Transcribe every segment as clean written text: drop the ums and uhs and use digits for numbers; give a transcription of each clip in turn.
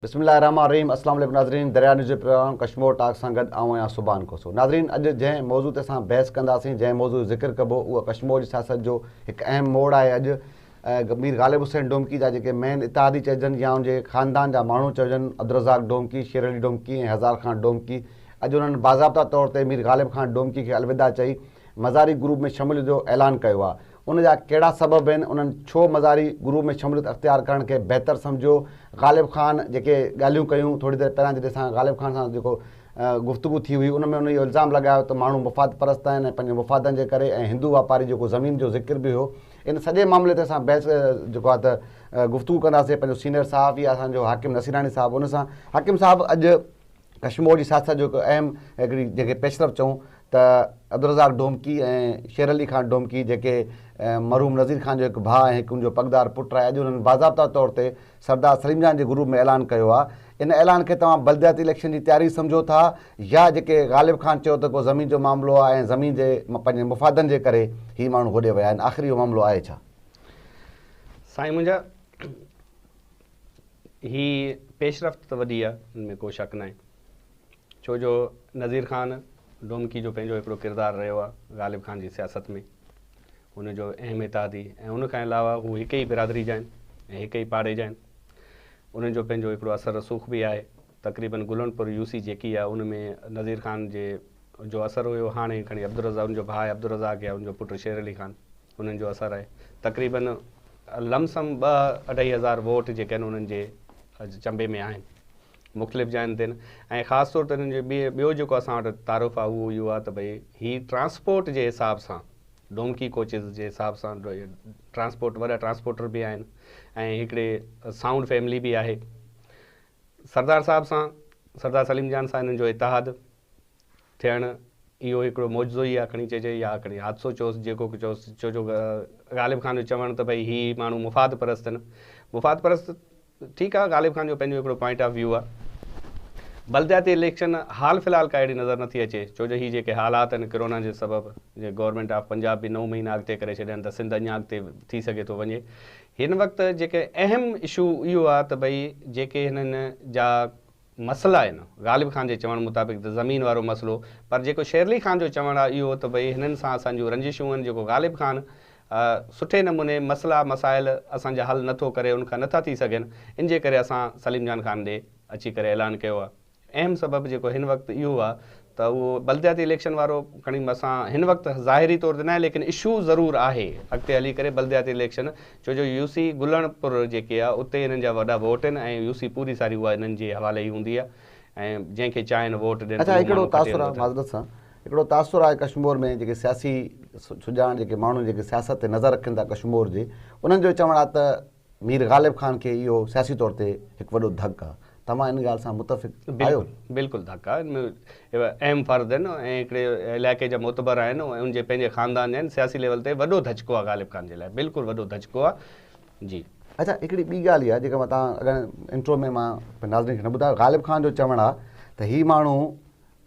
बिस्मिल्लाहिर्रहमानिर्रहीम। अस्सलाम वालेकुम नाज़रीन। दरिया न्यूज़ प्रोग्राम कश्मीर टॉक सां गॾु आहियां सुभान कोसो। नाज़रीन, अॼु जंहिं मौज़ू ते असां बहस कंदासीं, जंहिं मौज़ू ज़िक्र कबो, उहा कश्मीर जी सियासत जो हिकु अहम मोड़ आहे। अॼु मीर ग़ालिब हुसैन डोमकी जा जेके मेन इतिहादी चइजनि या उनजे ख़ानदान जा माण्हू चइजनि, अब्दुर्रज़ाक डोमकी, शेर अली डोमकी ऐं हज़ार ख़ान डोमकी, अॼु उन्हनि बाज़ाब्ता तौर ते मीर ग़ालिब ख़ान डोमकी खे अलविदा चई मज़ारी ग्रुप में शमूलियत जो ऐलान कयो आहे। उन जा कहिड़ा सबब आहिनि, उन्हनि छो मज़ारी ग्रुप में शमूलियत अख़्तियार करण खे बहितर सम्झो, ग़ालिब ख़ान जेके ॻाल्हियूं कयूं थोरी देरि पहिरियां जॾहिं असां ग़ालिब ख़ान सां जेको गुफ़्तगू थी हुई, उन में उन इहो इल्ज़ाम लॻायो त माण्हू मुफ़ाद परस्त आहिनि ऐं पंहिंजे मुफ़ादनि जे करे, ऐं हिंदू वापारी जेको ज़मीन जो ज़िक्र बि हो। इन सॼे मामले ते असां बहस जेको आहे त गुफ़्तगू कंदासीं पंहिंजो सीनियर साहब या असांजो हाकिम नसीरानी साहब उन सां। हाकिम साहब, अॼु कश्मीर जी सियासत जो हिकु अहम हिकिड़ी जेके पेशरफ़ चऊं त अब्दुर्रज़ाक डोमकी ऐं शेर अली ख़ान डोमकी जेके मरहूम नज़ीर ख़ान जो हिकु भाउ ऐं हिकु उनजो पगदार पुटु आहे, अॼु उन्हनि बाज़ाब्ता तौर ते सरदार सलीम जान जे ग्रुप में ऐलान कयो आहे। इन ऐलान खे तव्हां बल्दियाती इलेक्शन जी तयारी सम्झो था या जेके ग़ालिब ख़ान चयो त को ज़मीन जो मामिलो आहे ऐं ज़मीन जे पंहिंजे मुफ़ादनि जे करे हीअ माण्हू होॾे विया आहिनि, आख़िरी इहो मामिलो आहे छा? साईं मुंहिंजा ही पेशरफ़्त त वॾी आहे, हिन में को शक न आहे। छो जो नज़ीर ख़ान डोमकी जो पंहिंजो हिकिड़ो किरदारु रहियो आहे ग़ालिब ख़ान जी सियासत में, हुनजो अहम इतादी, ऐं उनखां अलावा हू हिक ई बिरादरी जा आहिनि ऐं हिक ई पाड़े जा आहिनि। उन्हनि जो पंहिंजो हिकिड़ो असर रसूख़ बि आहे। तक़रीबन गुलनपुर यूसी जेकी आहे उन में नज़ीर ख़ान जे जो असरु हुयो, हाणे खणी अब्दुर्रज़ाक उनजो भाउ आहे अब्दुर्रज़ाक या उनजो पुटु शेर अली ख़ान, उन्हनि जो असरु आहे। तक़रीबन लमसम 2-2.5 हज़ार वोट जेके आहिनि उन्हनि जे चंबे में आहिनि मुख़्तलिफ़ जाइनि ते। ऐं ख़ासि तौर ते हिननि जो ॿियो जेको असां वटि तारुफ़ आहे उहो इहो आहे त भई हीअ ट्रांसपोर्ट जे हिसाब सां, डोमकी कोचिस जे हिसाब सां ट्रांसपोर्ट, वॾा ट्रांसपोर्टर बि आहिनि ऐं हिकिड़े साउंड फैमिली बि आहे। सरदार साहिब सां, सरदार सलीम जान सां हिननि जो इतिहाद थियणु इहो हिकिड़ो मौजो ई आहे खणी चइजे, या खणी हादसो चयोसि, जेको बि चयोसि। छो जो ग़ालिब ख़ान जो चवणु त भई हीअ माण्हू मुफ़ाद परस्त आहिनि। मुफ़ाद परस्त ठीकु आहे, ग़ालिब ख़ान जो पंहिंजो हिकिड़ो पॉइंट ऑफ व्यू आहे। बल्दियाती इलेक्शन हाल फ़िलहाल का अहिड़ी नज़र नथी अचे, छो जो हीअ जेके हालात आहिनि कोरोना जे सबबु, जे गवर्नमेंट ऑफ पंजाब बि 9 महीना अॻिते करे छॾिया आहिनि, त सिंध अञा अॻिते थी सघे थो वञे। हिन वक़्तु जेके अहम इशू इहो आहे त भई जेके हिननि जा मसइला आहिनि, ग़ालिब ख़ान जे चवण मुताबिक़ त ज़मीन वारो मसइलो, पर जेको शेर अली ख़ान जो चवणु आहे इहो त भई हिननि सां असांजूं रंजिशूं आहिनि। जेको ग़ालिब ख़ान सुठे नमूने मसइला मसाइल असांजा हल नथो करे, उनखां नथा थी सघनि, इन जे करे असां सलीम जान ख़ान ॾे अची करे ऐलान कयो आहे। अहम सबबु जेको हिन वक़्तु इहो आहे त उहो बल्दियाती इलेक्शन वारो खणी असां हिन वक़्तु ज़ाहिरी तौर ते न आहे, लेकिन इशू ज़रूरु आहे अॻिते हली करे बल्दियाती इलेक्शन। छो जो यूसी गुलनपुर जेके आहे उते हिननि जा वॾा वोट आहिनि ऐं यूसी पूरी सारी उहा हिननि जे हवाले ई हूंदी आहे ऐं जंहिंखे चाहिनि वोट ॾियनि। अच्छा, हिकिड़ो तासुर आहे माज़रत सां, हिकिड़ो तासुर आहे कश्मीर में जेके सियासी सुञाण जेके माण्हू जेके सियासत ते नज़र रखनि था कश्मीर जे, उन्हनि जो चवणु आहे त मीर ग़ालिब ख़ान खे इहो सियासी तौर ते हिकु वॾो धकु आहे। तव्हां इन ॻाल्हि सां मुतफ़िक़ आहियो? बिल्कुलु धकु आहे। अहम फ़र्द आहिनि ऐं हिकिड़े इलाइक़े जा मोतबर आहिनि ऐं उनजे पंहिंजे ख़ानदान आहिनि। सियासी लेवल ते वॾो धचको आहे ग़ालिब ख़ान जे लाइ, बिल्कुलु वॾो धचको आहे जी। अच्छा, हिकिड़ी ॿी ॻाल्हि इहा जेका मां तव्हां अगरि इंट्रो में मां नाज़रीन खे न ॿुधायो, ग़ालिब ख़ान जो चवणु आहे त हीअ माण्हू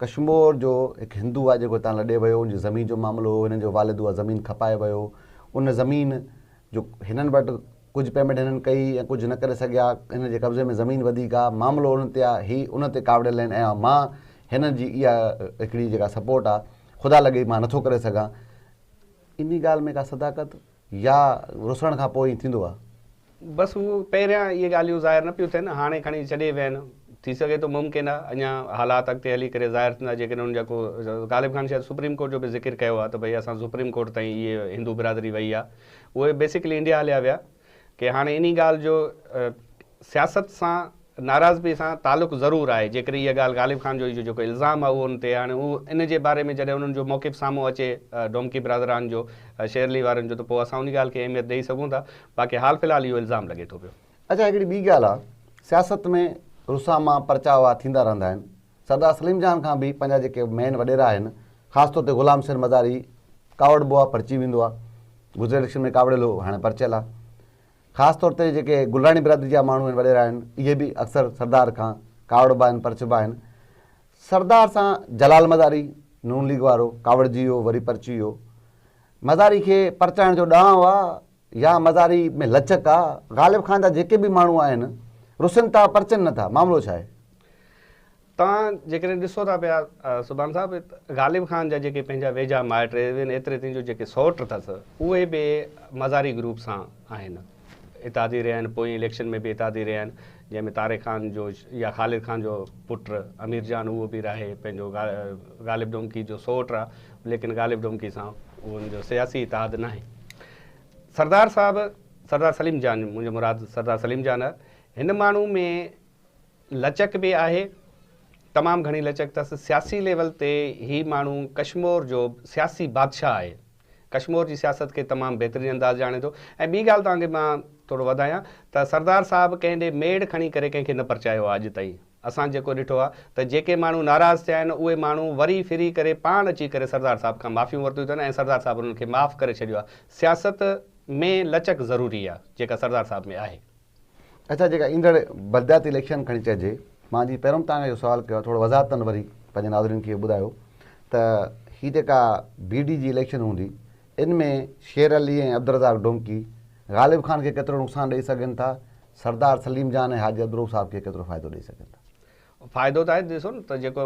कश्मीर जो हिकु हिंदू आहे जेको हितां लॾे वियो, उनजी ज़मीन जो मामिलो, हिननि जो वालिद उहा ज़मीन खपाए वियो, उन ज़मीन जो हिननि वटि कुझु पेमेंट हिननि कई ऐं कुझु न करे सघिया, हिन जे कब्ज़े में ज़मीन वधीक आहे, मामिलो उन ते आहे, हीअ उन ते कावड़ियल आहिनि ऐं मां हिननि जी इहा हिकिड़ी जेका सपोर्ट आहे, ख़ुदा लॻे मां नथो करे सघां। इन ॻाल्हि में का सदाकत या रुसण खां पोइ ई थींदो आहे? बसि उहो पहिरियां इहे ॻाल्हियूं ज़ाहिर न पियूं थियनि, हाणे खणी छॾे विया आहिनि। थी सघे थो मुमकिन आहे अञा हालात अॻिते हली करे ज़ाहिर थींदा, जेकॾहिं हुन जा को ग़ालिब ख़ान शायदि सुप्रीम कोर्ट जो बि ज़िक्र कयो आहे त भई असां सुप्रीम कोर्ट ताईं इहे हिंदू बिरादरी वई आहे, उहे बेसिकली इंडिया हलिया विया की हाणे इन ॻाल्हि जो सियासत सां नाराज़गी सां तालुक़ु ज़रूरु आहे। जेकॾहिं इहा ॻाल्हि ग़ालिब ख़ान जो जेको इल्ज़ाम आहे उहो उन ते हाणे उहो इन जे बारे में जॾहिं उन्हनि जो मौक़िफ़ साम्हूं अचे डोमकी बिरादरान जो, शेर अली वारनि जो, त पोइ असां उन ॻाल्हि खे अहमियत ॾेई सघूं था। बाक़ी हाल फ़िलहाल इहो इल्ज़ाम लॻे थो पियो। अच्छा, हिकिड़ी ॿी ॻाल्हि आहे, सियासत में रुसामा परचावा थींदा रहंदा आहिनि। सरदार सलीम जान खां बि पंहिंजा जेके मेन वॾेरा आहिनि, ख़ासि तौर ते ग़ुलाम हुसैन मज़ारी कावड़बो आहे, परची वेंदो आहे, गुज़िरियल इलेक्शन में कावड़ियल हो, हाणे परचियल आहे। ख़ासि तौर ते जेके गुलाणी बिरादरी जा माण्हू आहिनि, वॾेरा आहिनि, इहे बि अक्सर सरदार खां कावड़बा आहिनि, परचबा आहिनि। सरदार सां जलाल मज़ारी नून लीग वारो कावड़जी वियो, वरी परची वियो। मज़ारी खे परचाइण जो ॾांव आहे या मज़ारी में लचक आहे? ग़ालिब ख़ान जा जेके बि माण्हू आहिनि रुसन था परचनि नथा, मामिलो छा आहे? तव्हां जेकॾहिं ॾिसो था पिया सुभान साहिबु, ग़ालिब ख़ान जा जेके पंहिंजा वेझा माइट एतिरे ताईं जो जेके सौट अथसि उहे बि मज़ारी ग्रुप सां आहिनि, इतादी रहिया आहिनि, पोइ इलेक्शन में बि इतादी रहिया आहिनि, जंहिंमें तारिक ख़ान जो या ख़ालिद ख़ान जो पुटु अमीर जान उहो बि रहे पंहिंजो ग़ालिब डोमकी जो सौट आहे, लेकिन ग़ालिब डोमकी सां उनजो सियासी इतिहाद न आहे। सरदार साहिबु, सरदार सलीम जान, मुंहिंजो मुराद सरदार सलीम जान आहे, हिन माण्हू में लचक बि आहे, तमामु घणी लचक अथसि। सियासी लेवल ते ही माण्हू कश्मीर जो सियासी बादशाह आहे, कश्मीर जी सियासत खे तमामु बहितरीन अंदाज़ ॼाणे थो। ऐं ॿी ॻाल्हि तव्हांखे मां थोरो वधायां त सरदार साहिबु कंहिं ॾे मेड़ खणी करे कंहिंखे न परचायो आहे अॼु ताईं। असां जेको ॾिठो आहे त जेके माण्हू नाराज़ थिया आहिनि उहे माण्हू वरी फिरी करे पाण अची करे सरदार साहिब खां माफ़ियूं वरितियूं अथनि ऐं सरदार साहिबु उन्हनि खे माफ़ु करे छॾियो आहे। सियासत में लचक ज़रूरी आहे जेका सरदार साहिब में आहे। अच्छा, जेका ईंदड़ बलदियाती इलेक्शन खणी चइजे, मां जी पहिरियों तव्हांखे इहो सुवालु कयो, थोरो वज़ाहतनि वरी पंहिंजे नाज़रीन खे ॿुधायो त हीअ जेका BD जी इलेक्शन हूंदी, इन में शेर अली ऐं अब्दुर्रज़ाक डोमकी ग़ालिब ख़ान खे केतिरो नुक़सानु ॾेई सघनि था, सरदार सलीम जान ऐं हाजी अब्दुल साहिब खे केतिरो फ़ाइदो ॾेई सघनि था? फ़ाइदो त आहे, ॾिसो न त जेको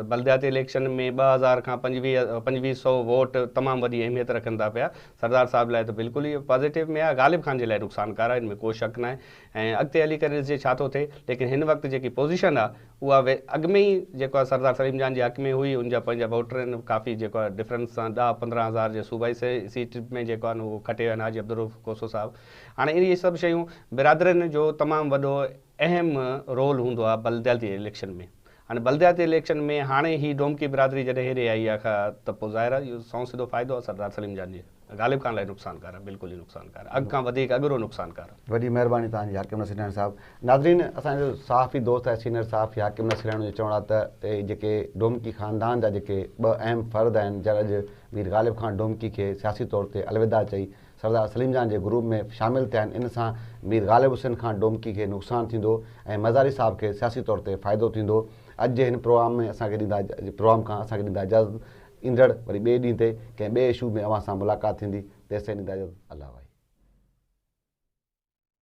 बलदियाती इलेक्शन में 2000 खां 2500 वोट तमामु वॾी अहमियत रखनि था पिया। सरदार साहिब लाइ त बिल्कुलु ई पॉज़िटिव में आहे, ग़ालिब ख़ान जे लाइ नुक़सानकार आहे, हिन में को शक न आहे। ऐं अॻिते हली करे ॾिसिजे छा थो थिए, लेकिन हिन वक़्तु जेकी पोज़ीशन आहे उहा अॻु में ई जेको आहे सरदार सलीम जान जे हक़ में हुई, उनजा पंहिंजा वोटर आहिनि काफ़ी जेको आहे डिफरेंस सां 10-15 हज़ार जे सूबाई सीट में जेको आहे उहो खटे विया आहिनि हाजी अब्दुल कोसो साहिबु। हाणे इहे सभु शयूं बिरादरनि जो तमामु वॾो अहम रोल हूंदो आहे बलदियाती इलेक्शन में। हाणे बलदियाती इलेक्शन में हाणे ही डोमकी बिरादरी जॾहिं हेॾे आई आहे त पोइ ज़ाहिर आहे इहो सौ सिधो फ़ाइदो आहे सरदार सलीम जान जे। ग़ालिब ख़ान लाइ नुक़सानकार आहे, बिल्कुलु ई नुक़सानकार आहे, अॻु खां वधीक अॻिरो नुक़सानकार आहे। वॾी महिरबानी तव्हांजी हाकिम नसीर साहिबु। नाज़रीन, असांजो साफ़ी दोस्त आहे सीनियर साफ़ी हाकिम नसीर जो चवणु आहे त जेके डोमकी ख़ानदान जा जेके ॿ अहम फ़र्द आहिनि, जॾहिं अॼु मीर ग़ालिब ख़ान डोमकी खे सियासी तौर ते अलविदा चई सरदार सलीम जान जे ग्रुप में शामिलु थिया आहिनि, इन सां मीर ग़ालिब हुसैन ख़ान डोमकी खे नुक़सानु थींदो ऐं मज़ारी साहिब खे सियासी तौर ते फ़ाइदो थींदो। अॼु जे हिन प्रोग्राम में असांखे प्रोग्राम खां असांखे ॾींदा इजाज़त। ईंदड़ वरी ॿिए ॾींहं ते कंहिं ॿिए इशू में अव्हां सां मुलाक़ात थींदी। तेसिताईं ॾींदा इजाज़त। अल्लाह।